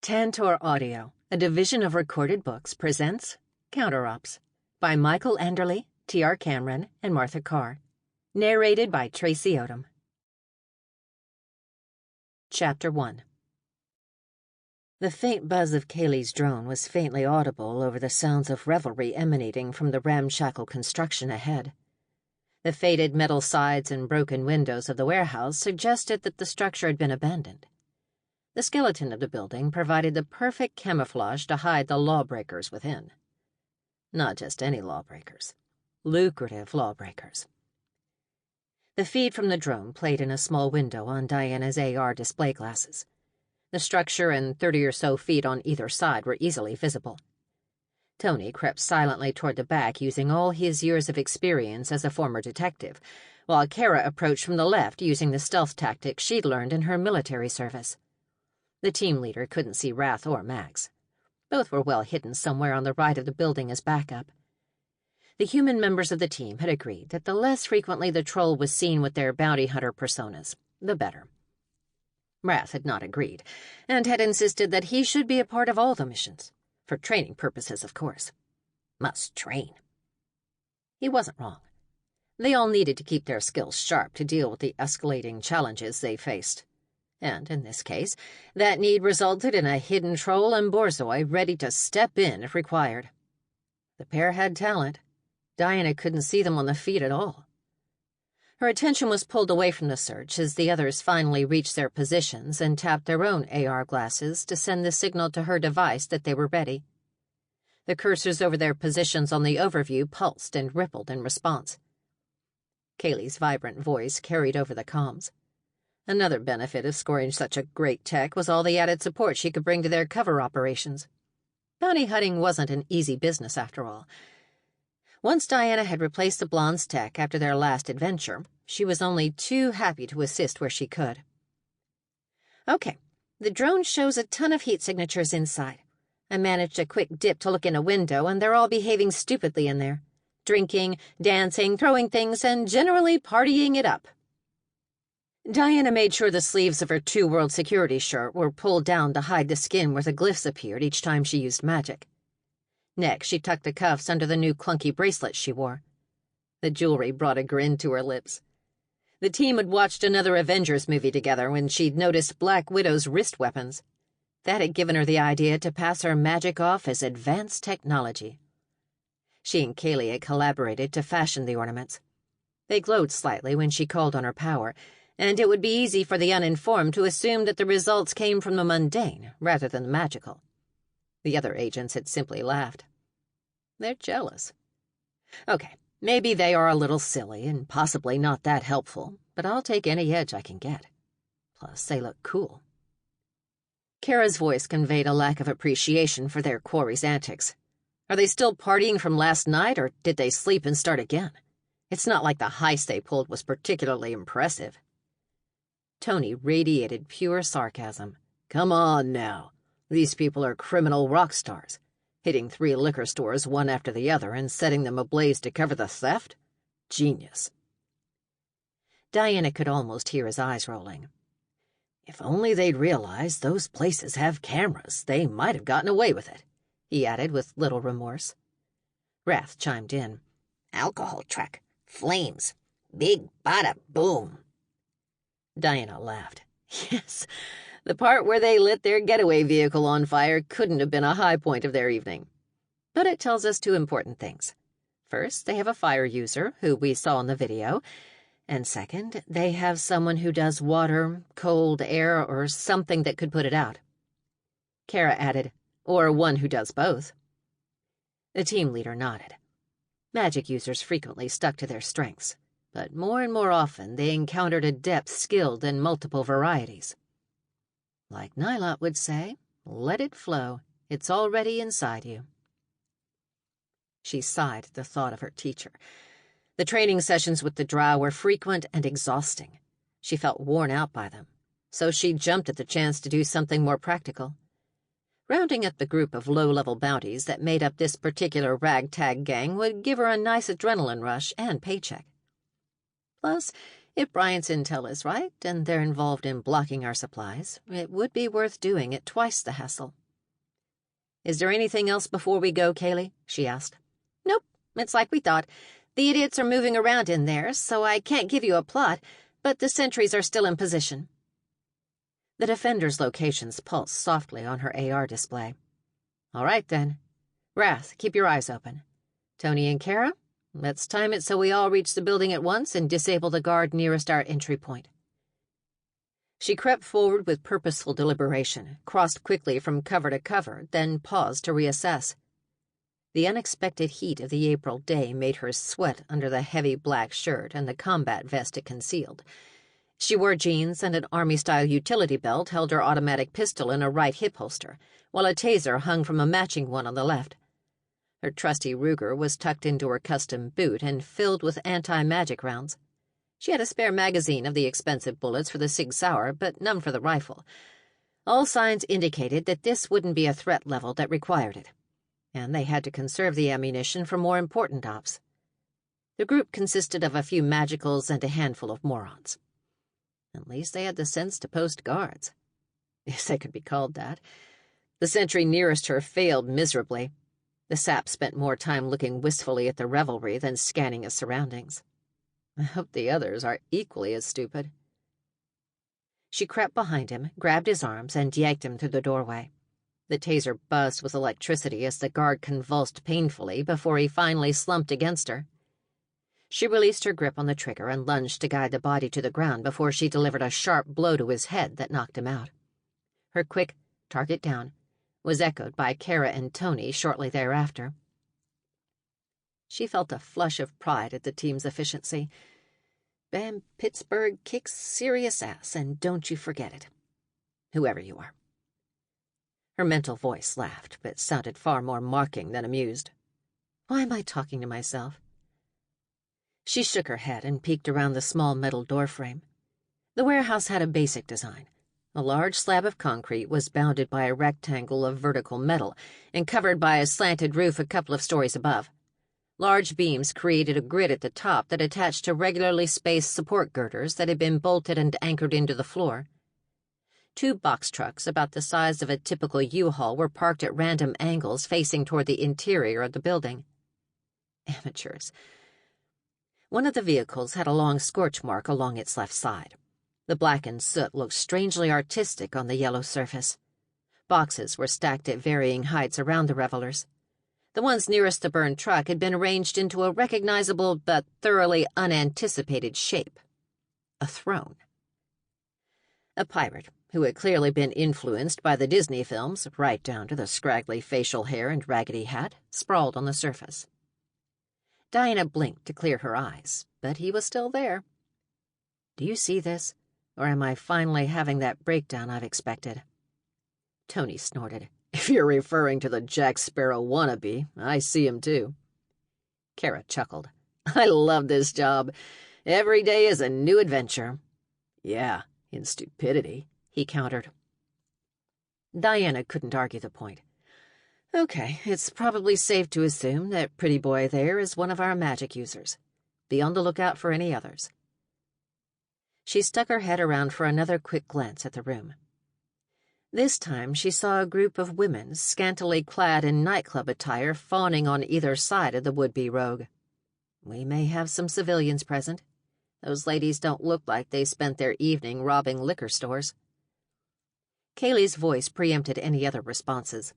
Tantor Audio, a division of Recorded Books, presents Counterops by Michael Anderle, T.R. Cameron, and Martha Carr. Narrated by Traci Odom. Chapter 1. The faint buzz of Kayleigh's drone was faintly audible over the sounds of revelry emanating from the ramshackle construction ahead. The faded metal sides and broken windows of the warehouse suggested that the structure had been abandoned. The skeleton of the building provided the perfect camouflage to hide the lawbreakers within. Not just any lawbreakers. Lucrative lawbreakers. The feed from the drone played in a small window on Diana's AR display glasses. The structure and 30 or so feet on either side were easily visible. Tony crept silently toward the back using all his years of experience as a former detective, while Kara approached from the left using the stealth tactics she'd learned in her military service. The team leader couldn't see Wrath or Max. Both were well hidden somewhere on the right of the building as backup. The human members of the team had agreed that the less frequently the troll was seen with their bounty hunter personas, the better. Wrath had not agreed, and had insisted that he should be a part of all the missions, for training purposes, of course. Must train. He wasn't wrong. They all needed to keep their skills sharp to deal with the escalating challenges they faced. And, in this case, that need resulted in a hidden troll and borzoi ready to step in if required. The pair had talent. Diana couldn't see them on the feed at all. Her attention was pulled away from the search as the others finally reached their positions and tapped their own AR glasses to send the signal to her device that they were ready. The cursors over their positions on the overview pulsed and rippled in response. Kayleigh's vibrant voice carried over the comms. Another benefit of scoring such a great tech was all the added support she could bring to their cover operations. Bounty hunting wasn't an easy business, after all. Once Diana had replaced the blonde's tech after their last adventure, she was only too happy to assist where she could. Okay, the drone shows a ton of heat signatures inside. I managed a quick dip to look in a window, and they're all behaving stupidly in there. Drinking, dancing, throwing things, and generally partying it up. Diana made sure the sleeves of her two-world security shirt were pulled down to hide the skin where the glyphs appeared each time she used magic. Next, she tucked the cuffs under the new clunky bracelets she wore. The jewelry brought a grin to her lips. The team had watched another Avengers movie together when she'd noticed Black Widow's wrist weapons. That had given her the idea to pass her magic off as advanced technology. She and Kayleigh had collaborated to fashion the ornaments. They glowed slightly when she called on her power, and it would be easy for the uninformed to assume that the results came from the mundane rather than the magical. The other agents had simply laughed. They're jealous. Okay, maybe they are a little silly and possibly not that helpful, but I'll take any edge I can get. Plus, they look cool. Kara's voice conveyed a lack of appreciation for their quarry's antics. Are they still partying from last night, or did they sleep and start again? It's not like the heist they pulled was particularly impressive. Tony radiated pure sarcasm. Come on now. These people are criminal rock stars, hitting 3 liquor stores one after the other and setting them ablaze to cover the theft? Genius. Diana could almost hear his eyes rolling. If only they'd realized those places have cameras, they might have gotten away with it, he added with little remorse. Wrath chimed in. Alcohol truck, flames, big bada boom. Diana laughed. Yes, the part where they lit their getaway vehicle on fire couldn't have been a high point of their evening. But it tells us 2 important things. First, they have a fire user, who we saw in the video, and second, they have someone who does water, cold air, or something that could put it out. Kara added, or one who does both. The team leader nodded. Magic users frequently stuck to their strengths, but more and more often they encountered a depth skilled in multiple varieties. Like Nylot would say, let it flow. It's already inside you. She sighed at the thought of her teacher. The training sessions with the Drow were frequent and exhausting. She felt worn out by them, so she jumped at the chance to do something more practical. Rounding up the group of low-level bounties that made up this particular ragtag gang would give her a nice adrenaline rush and paycheck. Plus, If Bryant's intel is right, and they're involved in blocking our supplies, it would be worth doing at twice the hassle. "Is there anything else before we go, Kayleigh?" she asked. "Nope, it's like we thought. The idiots are moving around in there, so I can't give you a plot, but the sentries are still in position." The defenders' locations pulsed softly on her AR display. "All right, then. Wrath, keep your eyes open. Tony and Kara, let's time it so we all reach the building at once and disable the guard nearest our entry point." She crept forward with purposeful deliberation, crossed quickly from cover to cover, then paused to reassess. The unexpected heat of the April day made her sweat under the heavy black shirt and the combat vest it concealed. She wore jeans, and an army-style utility belt held her automatic pistol in a right hip holster, while a taser hung from a matching one on the left. Her trusty Ruger was tucked into her custom boot and filled with anti-magic rounds. She had a spare magazine of the expensive bullets for the Sig Sauer, but none for the rifle. All signs indicated that this wouldn't be a threat level that required it, and they had to conserve the ammunition for more important ops. The group consisted of a few magicals and a handful of morons. At least they had the sense to post guards, if they could be called that. The sentry nearest her failed miserably. The sap spent more time looking wistfully at the revelry than scanning his surroundings. I hope the others are equally as stupid. She crept behind him, grabbed his arms, and yanked him through the doorway. The taser buzzed with electricity as the guard convulsed painfully before he finally slumped against her. She released her grip on the trigger and lunged to guide the body to the ground before she delivered a sharp blow to his head that knocked him out. Her quick, "target down," was echoed by Kara and Tony shortly thereafter. She felt a flush of pride at the team's efficiency. "Bam, Pittsburgh kicks serious ass, and don't you forget it. Whoever you are." Her mental voice laughed, but sounded far more mocking than amused. Why am I talking to myself? She shook her head and peeked around the small metal doorframe. The warehouse had a basic design. A large slab of concrete was bounded by a rectangle of vertical metal and covered by a slanted roof a couple of stories above. Large beams created a grid at the top that attached to regularly spaced support girders that had been bolted and anchored into the floor. 2 box trucks about the size of a typical U-Haul were parked at random angles facing toward the interior of the building. Amateurs. One of the vehicles had a long scorch mark along its left side. The blackened soot looked strangely artistic on the yellow surface. Boxes were stacked at varying heights around the revelers. The ones nearest the burned truck had been arranged into a recognizable but thoroughly unanticipated shape. A throne. A pirate, who had clearly been influenced by the Disney films, right down to the scraggly facial hair and raggedy hat, sprawled on the surface. Diana blinked to clear her eyes, but he was still there. "Do you see this, or am I finally having that breakdown I've expected?" Tony snorted. "If you're referring to the Jack Sparrow wannabe, I see him too." Kara chuckled. "I love this job. Every day is a new adventure." "Yeah, in stupidity," he countered. Diana couldn't argue the point. "Okay, it's probably safe to assume that pretty boy there is one of our magic users. Be on the lookout for any others." She stuck her head around for another quick glance at the room. This time she saw a group of women scantily clad in nightclub attire fawning on either side of the would-be rogue. We may have some civilians present. Those ladies don't look like they spent their evening robbing liquor stores. Kayleigh's voice preempted any other responses.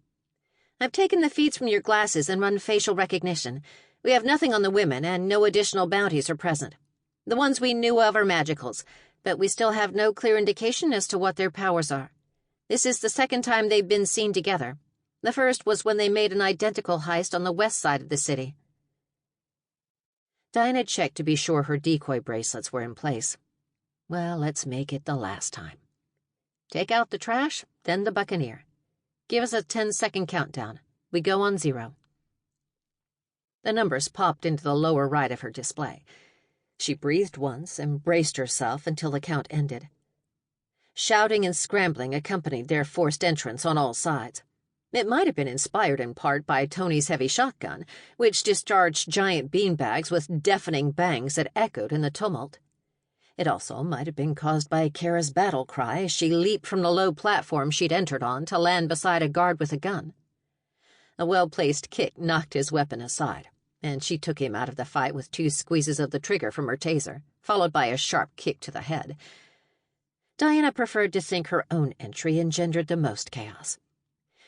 "I've taken the feeds from your glasses and run facial recognition. We have nothing on the women, and no additional bounties are present. The ones we knew of are magicals, but we still have no clear indication as to what their powers are. This is the second time they've been seen together. The first was when they made an identical heist on the west side of the city." Diana checked to be sure her decoy bracelets were in place. "Well, let's make it the last time. Take out the trash, then the buccaneer. Give us a 10-second countdown. We go on 0. The numbers popped into the lower right of her display. She breathed once and braced herself until the count ended. Shouting and scrambling accompanied their forced entrance on all sides. It might have been inspired in part by Tony's heavy shotgun, which discharged giant beanbags with deafening bangs that echoed in the tumult. It also might have been caused by Kara's battle cry as she leaped from the low platform she'd entered on to land beside a guard with a gun. A well-placed kick knocked his weapon aside, and she took him out of the fight with 2 squeezes of the trigger from her taser, followed by a sharp kick to the head. Diana preferred to think her own entry engendered the most chaos.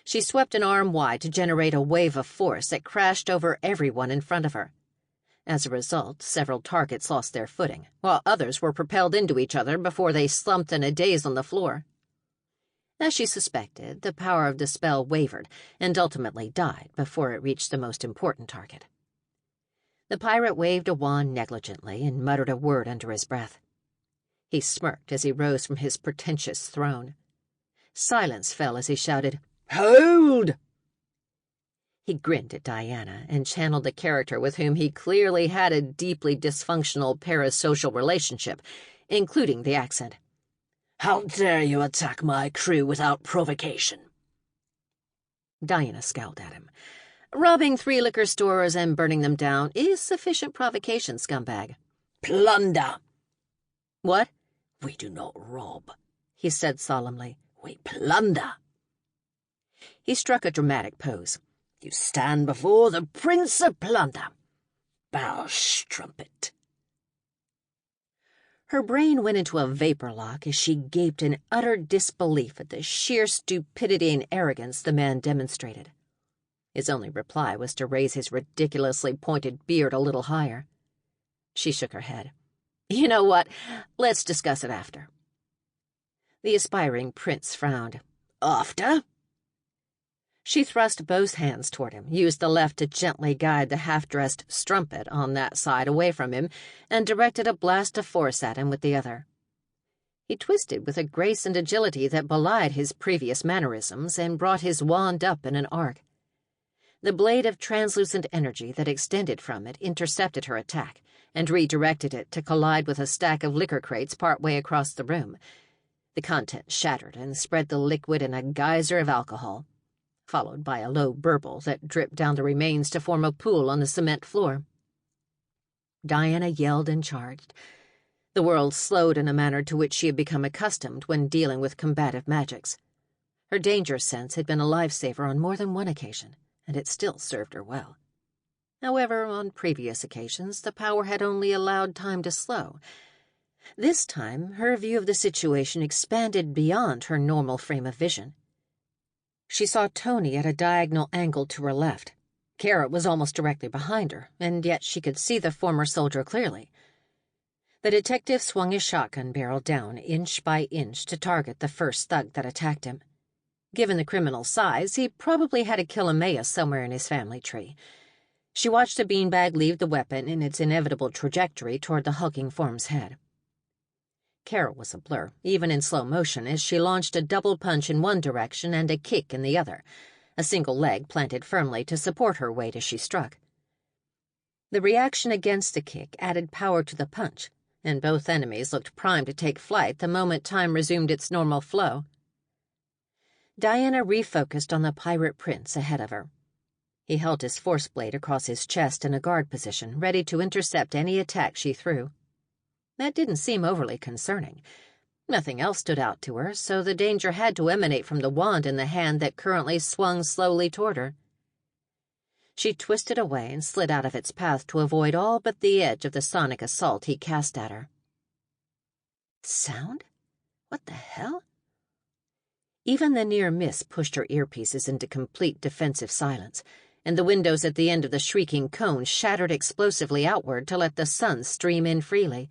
She swept an arm wide to generate a wave of force that crashed over everyone in front of her. As a result, several targets lost their footing, while others were propelled into each other before they slumped in a daze on the floor. As she suspected, the power of the spell wavered and ultimately died before it reached the most important target. The pirate waved a wand negligently and muttered a word under his breath. He smirked as he rose from his pretentious throne. Silence fell as he shouted, "Hold!" He grinned at Diana and channeled the character with whom he clearly had a deeply dysfunctional parasocial relationship, including the accent. "How dare you attack my crew without provocation?" Diana scowled at him. "Robbing 3 liquor stores and burning them down is sufficient provocation, scumbag." "Plunder." "What?" "We do not rob," he said solemnly. "We plunder." He struck a dramatic pose. "You stand before the Prince of Plunder. Bow, strumpet." Her brain went into a vapor lock as she gaped in utter disbelief at the sheer stupidity and arrogance the man demonstrated. His only reply was to raise his ridiculously pointed beard a little higher. She shook her head. "You know what? Let's discuss it after." The aspiring prince frowned. "After?" She thrust both hands toward him, used the left to gently guide the half-dressed strumpet on that side away from him, and directed a blast of force at him with the other. He twisted with a grace and agility that belied his previous mannerisms and brought his wand up in an arc. The blade of translucent energy that extended from it intercepted her attack and redirected it to collide with a stack of liquor crates partway across the room. The contents shattered and spread the liquid in a geyser of alcohol, followed by a low burble that dripped down the remains to form a pool on the cement floor. Diana yelled and charged. The world slowed in a manner to which she had become accustomed when dealing with combative magics. Her danger sense had been a lifesaver on more than one occasion, and it still served her well. However, on previous occasions, the power had only allowed time to slow. This time, her view of the situation expanded beyond her normal frame of vision. She saw Tony at a diagonal angle to her left. Carr was almost directly behind her, and yet she could see the former soldier clearly. The detective swung his shotgun barrel down inch by inch to target the first thug that attacked him. Given the criminal's size, he probably had a Kayleigh somewhere in his family tree. She watched the beanbag leave the weapon in its inevitable trajectory toward the hulking form's head. Carr was a blur, even in slow motion, as she launched a double punch in one direction and a kick in the other, a single leg planted firmly to support her weight as she struck. The reaction against the kick added power to the punch, and both enemies looked primed to take flight the moment time resumed its normal flow. Diana refocused on the pirate prince ahead of her. He held his force blade across his chest in a guard position, ready to intercept any attack she threw. That didn't seem overly concerning. Nothing else stood out to her, so the danger had to emanate from the wand in the hand that currently swung slowly toward her. She twisted away and slid out of its path to avoid all but the edge of the sonic assault he cast at her. Sound? What the hell? Even the near miss pushed her earpieces into complete defensive silence, and the windows at the end of the shrieking cone shattered explosively outward to let the sun stream in freely.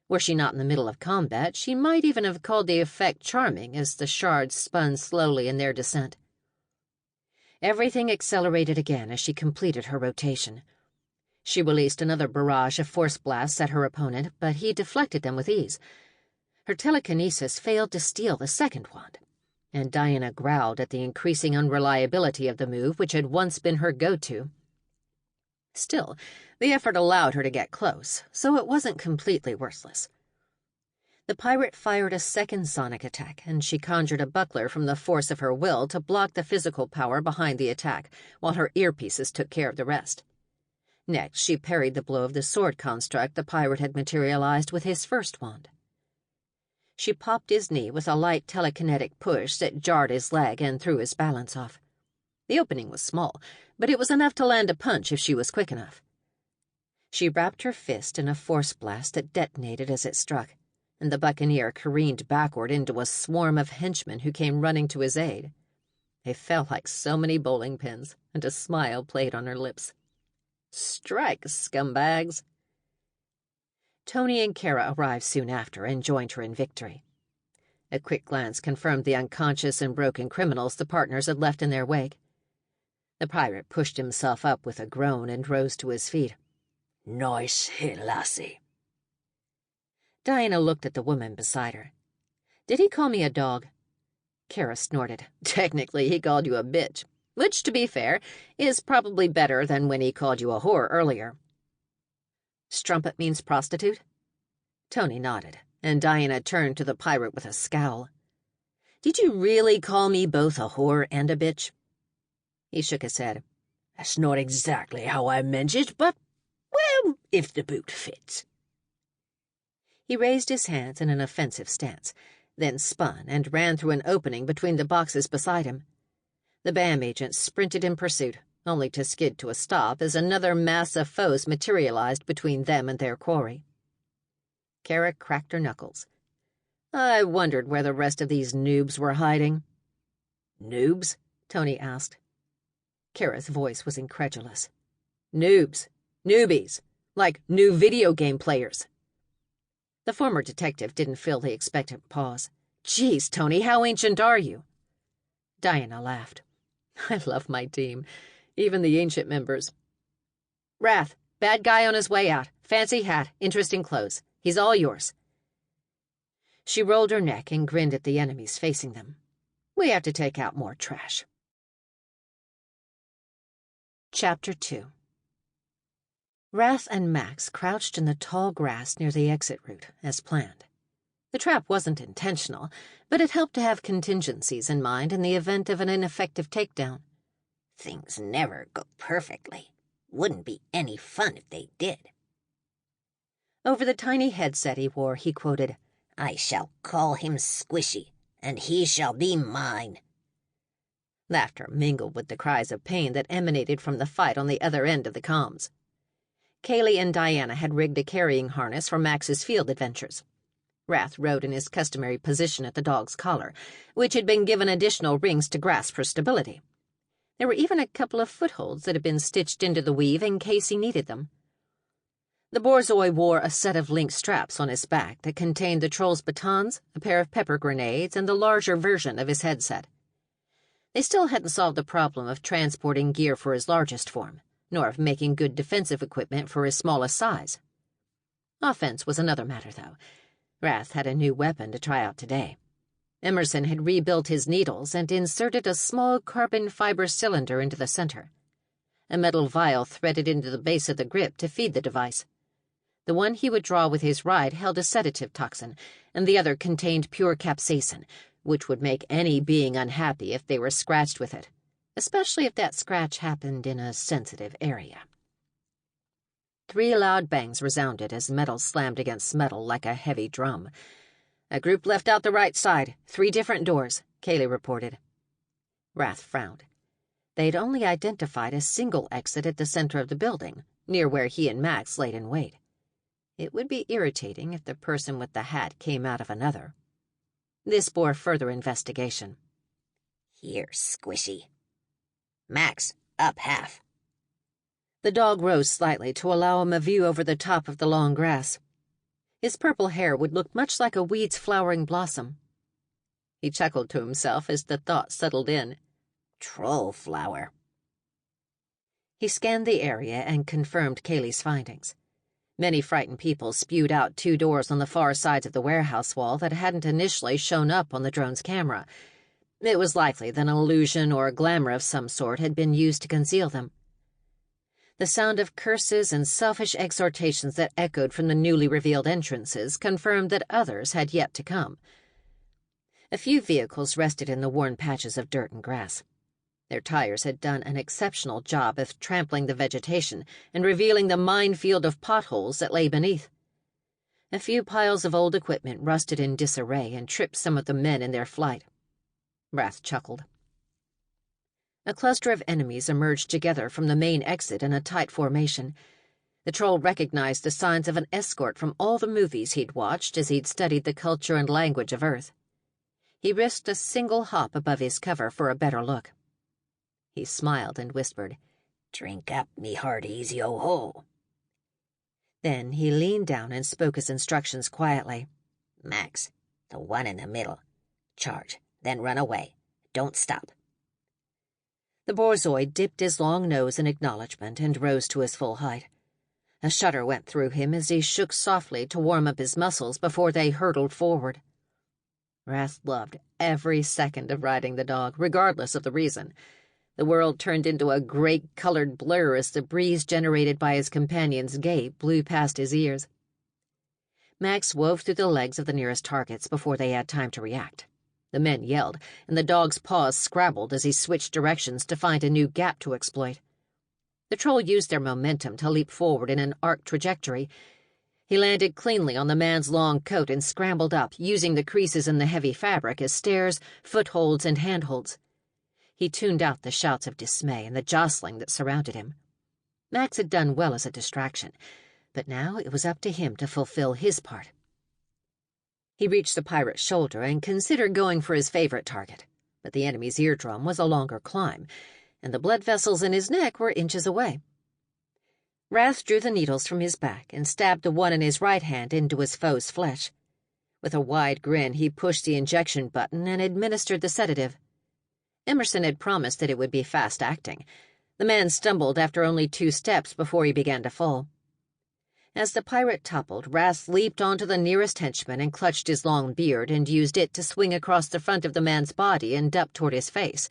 Were she not in the middle of combat, she might even have called the effect charming as the shards spun slowly in their descent. Everything accelerated again as she completed her rotation. She released another barrage of force blasts at her opponent, but he deflected them with ease. Her telekinesis failed to steal the second wand, and Diana growled at the increasing unreliability of the move which had once been her go-to. Still, the effort allowed her to get close, so it wasn't completely worthless. The pirate fired a second sonic attack, and she conjured a buckler from the force of her will to block the physical power behind the attack, while her earpieces took care of the rest. Next, she parried the blow of the sword construct the pirate had materialized with his first wand. She popped his knee with a light telekinetic push that jarred his leg and threw his balance off. The opening was small, but it was enough to land a punch if she was quick enough. She wrapped her fist in a force blast that detonated as it struck, and the buccaneer careened backward into a swarm of henchmen who came running to his aid. They fell like so many bowling pins, and a smile played on her lips. "Strike, scumbags!" Tony and Kara arrived soon after and joined her in victory. A quick glance confirmed the unconscious and broken criminals the partners had left in their wake. The pirate pushed himself up with a groan and rose to his feet. "Nice hit, lassie." Diana looked at the woman beside her. "Did he call me a dog?" Kara snorted. "Technically, he called you a bitch, which, to be fair, is probably better than when he called you a whore earlier." "Strumpet means prostitute?" Tony nodded, and Diana turned to the pirate with a scowl. "Did you really call me both a whore and a bitch?" He shook his head. "That's not exactly how I meant it, but, well, if the boot fits." He raised his hands in an offensive stance, then spun and ran through an opening between the boxes beside him. The BAM agent sprinted in pursuit, only to skid to a stop as another mass of foes materialized between them and their quarry. Kara cracked her knuckles. "I wondered where the rest of these noobs were hiding." "Noobs?" Tony asked. Kara's voice was incredulous. "Noobs. Newbies. Like new video game players." The former detective didn't fill the expectant pause. "Geez, Tony, how ancient are you?" Diana laughed. "I love my team, even the ancient members." "Wrath, bad guy on his way out. Fancy hat, interesting clothes. He's all yours." She rolled her neck and grinned at the enemies facing them. "We have to take out more trash." Chapter 2. Wrath and Max crouched in the tall grass near the exit route, as planned. The trap wasn't intentional, but it helped to have contingencies in mind in the event of an ineffective takedown. "Things never go perfectly. Wouldn't be any fun if they did." Over the tiny headset he wore, he quoted, "I shall call him Squishy, and he shall be mine." Laughter mingled with the cries of pain that emanated from the fight on the other end of the comms. Kayleigh and Diana had rigged a carrying harness for Max's field adventures. Wrath rode in his customary position at the dog's collar, which had been given additional rings to grasp for stability. There were even a couple of footholds that had been stitched into the weave in case he needed them. The Borzoi wore a set of linked straps on his back that contained the troll's batons, a pair of pepper grenades, and the larger version of his headset. They still hadn't solved the problem of transporting gear for his largest form, nor of making good defensive equipment for his smallest size. Offense was another matter, though. Wrath had a new weapon to try out today. Emerson had rebuilt his needles and inserted a small carbon fiber cylinder into the center. A metal vial threaded into the base of the grip to feed the device. The one he would draw with his ride held a sedative toxin, and the other contained pure capsaicin, which would make any being unhappy if they were scratched with it, especially if that scratch happened in a sensitive area. 3 loud bangs resounded as metal slammed against metal like a heavy drum. "A group left out the right side, 3 different doors," Kayleigh reported. Wrath frowned. They'd only identified a single exit at the center of the building, near where he and Max laid in wait. It would be irritating if the person with the hat came out of another. This bore further investigation. "Here, Squishy. Max, up half." The dog rose slightly to allow him a view over the top of the long grass. His purple hair would look much like a weed's flowering blossom. He chuckled to himself as the thought settled in. Troll flower. He scanned the area and confirmed Kayleigh's findings. Many frightened people spewed out 2 doors on the far sides of the warehouse wall that hadn't initially shown up on the drone's camera. It was likely that an illusion or glamour of some sort had been used to conceal them. The sound of curses and selfish exhortations that echoed from the newly revealed entrances confirmed that others had yet to come. A few vehicles rested in the worn patches of dirt and grass. Their tires had done an exceptional job of trampling the vegetation and revealing the minefield of potholes that lay beneath. A few piles of old equipment rusted in disarray and tripped some of the men in their flight. Wrath chuckled. A cluster of enemies emerged together from the main exit in a tight formation. The troll recognized the signs of an escort from all the movies he'd watched as he'd studied the culture and language of Earth. He risked a single hop above his cover for a better look. He smiled and whispered, "Drink up, me hearties, yo-ho." Then he leaned down and spoke his instructions quietly. "Max, the one in the middle. Charge, then run away. Don't stop." The Borzoi dipped his long nose in acknowledgement and rose to his full height. A shudder went through him as he shook softly to warm up his muscles before they hurtled forward. Wrath loved every second of riding the dog, regardless of the reason. The world turned into a great-colored blur as the breeze generated by his companion's gait blew past his ears. Max wove through the legs of the nearest targets before they had time to react. The men yelled, and the dog's paws scrabbled as he switched directions to find a new gap to exploit. The troll used their momentum to leap forward in an arc trajectory. He landed cleanly on the man's long coat and scrambled up, using the creases in the heavy fabric as stairs, footholds, and handholds. He tuned out the shouts of dismay and the jostling that surrounded him. Max had done well as a distraction, but now it was up to him to fulfill his part. He reached the pirate's shoulder and considered going for his favorite target, but the enemy's eardrum was a longer climb, and the blood vessels in his neck were inches away. Wrath drew the needles from his back and stabbed the one in his right hand into his foe's flesh. With a wide grin, he pushed the injection button and administered the sedative. Emerson had promised that it would be fast-acting. The man stumbled after only 2 steps before he began to fall. As the pirate toppled, Wrath leaped onto the nearest henchman and clutched his long beard and used it to swing across the front of the man's body and up toward his face.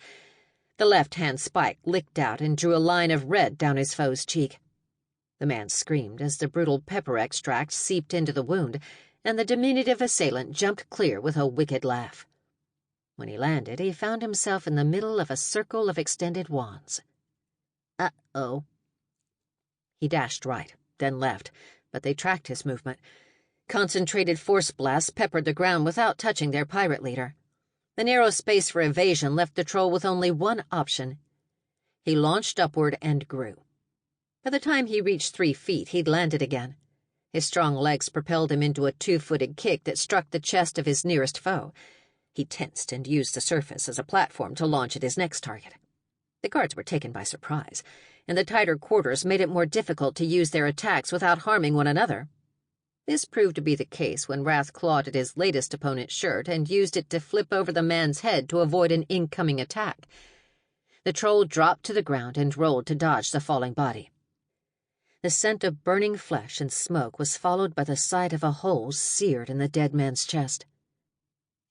The left-hand spike licked out and drew a line of red down his foe's cheek. The man screamed as the brutal pepper extract seeped into the wound, and the diminutive assailant jumped clear with a wicked laugh. When he landed, he found himself in the middle of a circle of extended wands. Uh-oh. He dashed right, then left, but they tracked his movement. Concentrated force blasts peppered the ground without touching their pirate leader. The narrow space for evasion left the troll with only one option. He launched upward and grew. By the time he reached 3 feet, he'd landed again. His strong legs propelled him into a 2-footed kick that struck the chest of his nearest foe. He tensed and used the surface as a platform to launch at his next target. The guards were taken by surprise, and the tighter quarters made it more difficult to use their attacks without harming one another. This proved to be the case when Wrath clawed at his latest opponent's shirt and used it to flip over the man's head to avoid an incoming attack. The troll dropped to the ground and rolled to dodge the falling body. The scent of burning flesh and smoke was followed by the sight of a hole seared in the dead man's chest.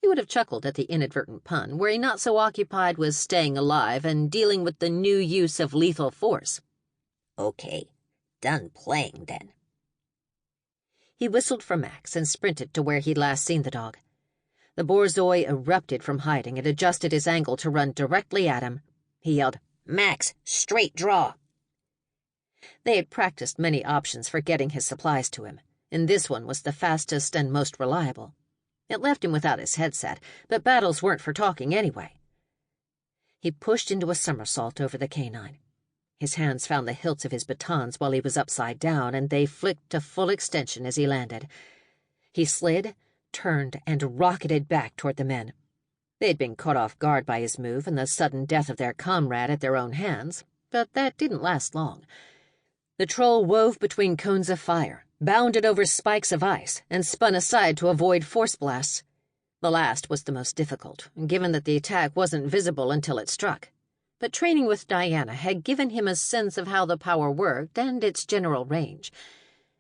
He would have chuckled at the inadvertent pun, were he not so occupied with staying alive and dealing with the new use of lethal force. "Okay, done playing then." He whistled for Max and sprinted to where he'd last seen the dog. The Borzoi erupted from hiding and adjusted his angle to run directly at him. He yelled, "Max, straight draw." They had practiced many options for getting his supplies to him, and this one was the fastest and most reliable. It left him without his headset, but battles weren't for talking anyway. He pushed into a somersault over the canine. His hands found the hilts of his batons while he was upside down, and they flicked to full extension as he landed. He slid, turned, and rocketed back toward the men. They had been caught off guard by his move and the sudden death of their comrade at their own hands, but that didn't last long. The troll wove between cones of fire, bounded over spikes of ice, and spun aside to avoid force blasts. The last was the most difficult, given that the attack wasn't visible until it struck. But training with Diana had given him a sense of how the power worked and its general range.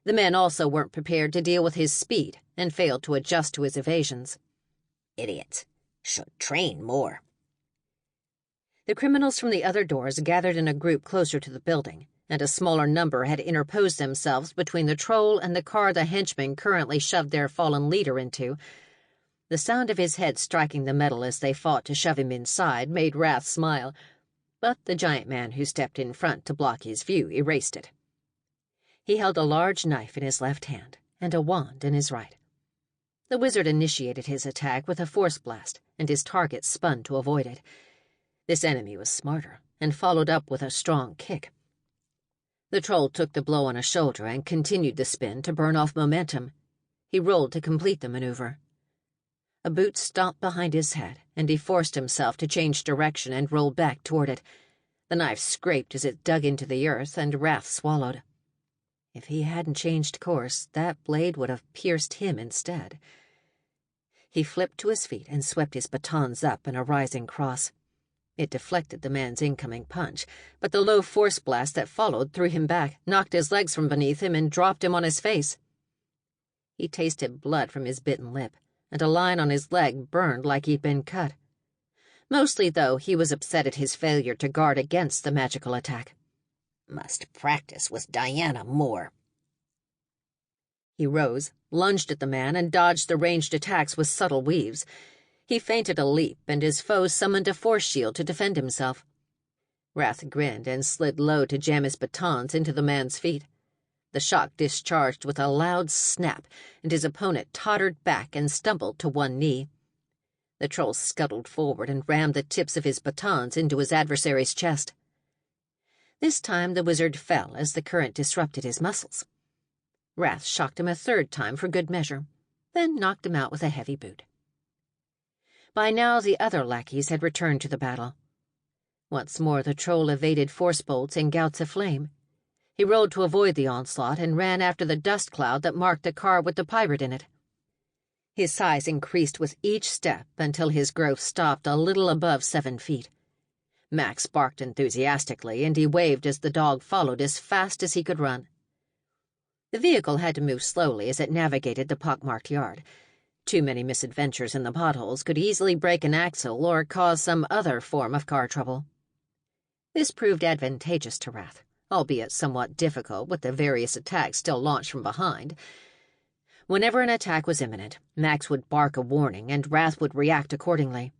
The men also weren't prepared to deal with his speed and failed to adjust to his evasions. "Idiots. Should train more." The criminals from the other doors gathered in a group closer to the building, and a smaller number had interposed themselves between the troll and the car the henchmen currently shoved their fallen leader into. The sound of his head striking the metal as they fought to shove him inside made Wrath smile. but the giant man who stepped in front to block his view erased it. He held a large knife in his left hand and a wand in his right. The wizard initiated his attack with a force blast, and his target spun to avoid it. This enemy was smarter, and followed up with a strong kick. The troll took the blow on a shoulder and continued the spin to burn off momentum. He rolled to complete the maneuver. A boot stomped behind his head, and he forced himself to change direction and roll back toward it. The knife scraped as it dug into the earth, and Wrath swallowed. If he hadn't changed course, that blade would have pierced him instead. He flipped to his feet and swept his batons up in a rising cross. It deflected the man's incoming punch, but the low force blast that followed threw him back, knocked his legs from beneath him, and dropped him on his face. He tasted blood from his bitten lip, and a line on his leg burned like he'd been cut. Mostly, though, he was upset at his failure to guard against the magical attack. Must practice with Diana more. He rose, lunged at the man, and dodged the ranged attacks with subtle weaves. He feinted a leap, and his foe summoned a force shield to defend himself. Wrath grinned and slid low to jam his batons into the man's feet. The shock discharged with a loud snap, and his opponent tottered back and stumbled to one knee. The troll scuttled forward and rammed the tips of his batons into his adversary's chest. This time the wizard fell as the current disrupted his muscles. Wrath shocked him a third time for good measure, then knocked him out with a heavy boot. By now the other lackeys had returned to the battle. Once more the troll evaded force bolts and gouts of flame. He rolled to avoid the onslaught and ran after the dust cloud that marked the car with the pirate in it. His size increased with each step until his growth stopped a little above 7 feet. Max barked enthusiastically, and he waved as the dog followed as fast as he could run. The vehicle had to move slowly as it navigated the pockmarked yard. Too many misadventures in the potholes could easily break an axle or cause some other form of car trouble. This proved advantageous to Wrath, albeit somewhat difficult with the various attacks still launched from behind. Whenever an attack was imminent, Max would bark a warning, and Wrath would react accordingly.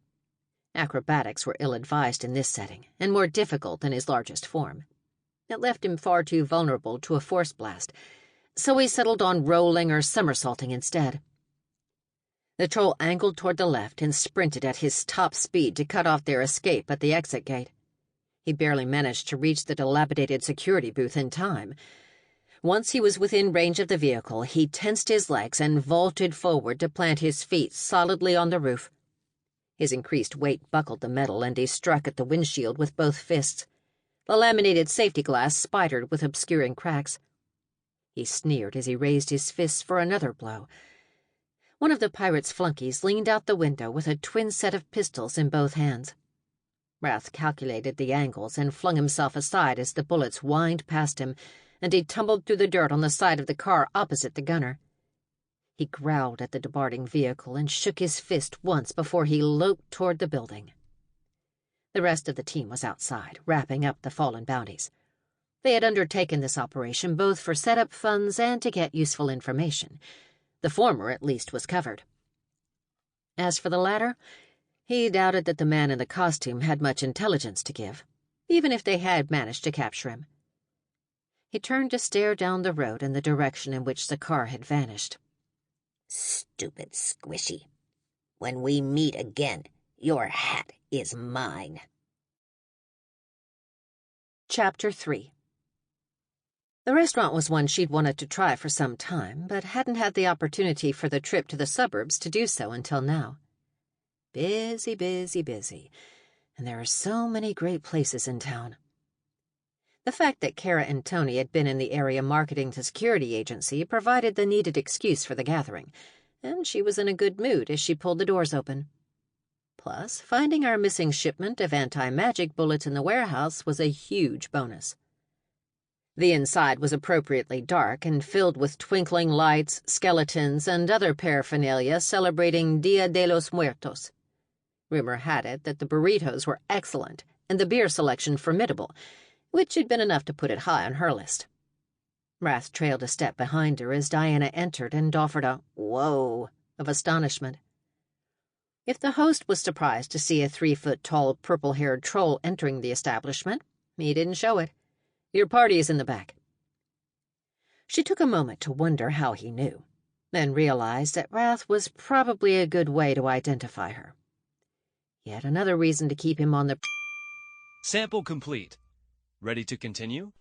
Acrobatics were ill-advised in this setting, and more difficult than his largest form. It left him far too vulnerable to a force blast, so he settled on rolling or somersaulting instead. The troll angled toward the left and sprinted at his top speed to cut off their escape at the exit gate. He barely managed to reach the dilapidated security booth in time. Once he was within range of the vehicle, he tensed his legs and vaulted forward to plant his feet solidly on the roof. His increased weight buckled the metal, and he struck at the windshield with both fists. The laminated safety glass spidered with obscuring cracks. He sneered as he raised his fists for another blow. One of the pirate's flunkies leaned out the window with a twin set of pistols in both hands. Wrath calculated the angles and flung himself aside as the bullets whined past him, and he tumbled through the dirt on the side of the car opposite the gunner. He growled at the departing vehicle and shook his fist once before he loped toward the building. The rest of the team was outside, wrapping up the fallen bounties. They had undertaken this operation both for setup funds and to get useful information. The former, at least, was covered. As for the latter, he doubted that the man in the costume had much intelligence to give, even if they had managed to capture him. He turned to stare down the road in the direction in which the car had vanished. Stupid squishy. When we meet again, your hat is mine. Chapter 3. The restaurant was one she'd wanted to try for some time, but hadn't had the opportunity for the trip to the suburbs to do so until now. Busy, busy, busy, and there are so many great places in town. The fact that Kara and Tony had been in the area marketing the security agency provided the needed excuse for the gathering, and she was in a good mood as she pulled the doors open. Plus, finding our missing shipment of anti-magic bullets in the warehouse was a huge bonus. The inside was appropriately dark and filled with twinkling lights, skeletons, and other paraphernalia celebrating Dia de los Muertos. Rumor had it that the burritos were excellent and the beer selection formidable, which had been enough to put it high on her list. Wrath trailed a step behind her as Diana entered and offered a "whoa" of astonishment. If the host was surprised to see a 3-foot-tall, purple-haired troll entering the establishment, he didn't show it. "Your party is in the back." She took a moment to wonder how he knew, then realized that wrath was probably a good way to identify her. Yet another reason to keep him on the... Sample complete. Ready to continue?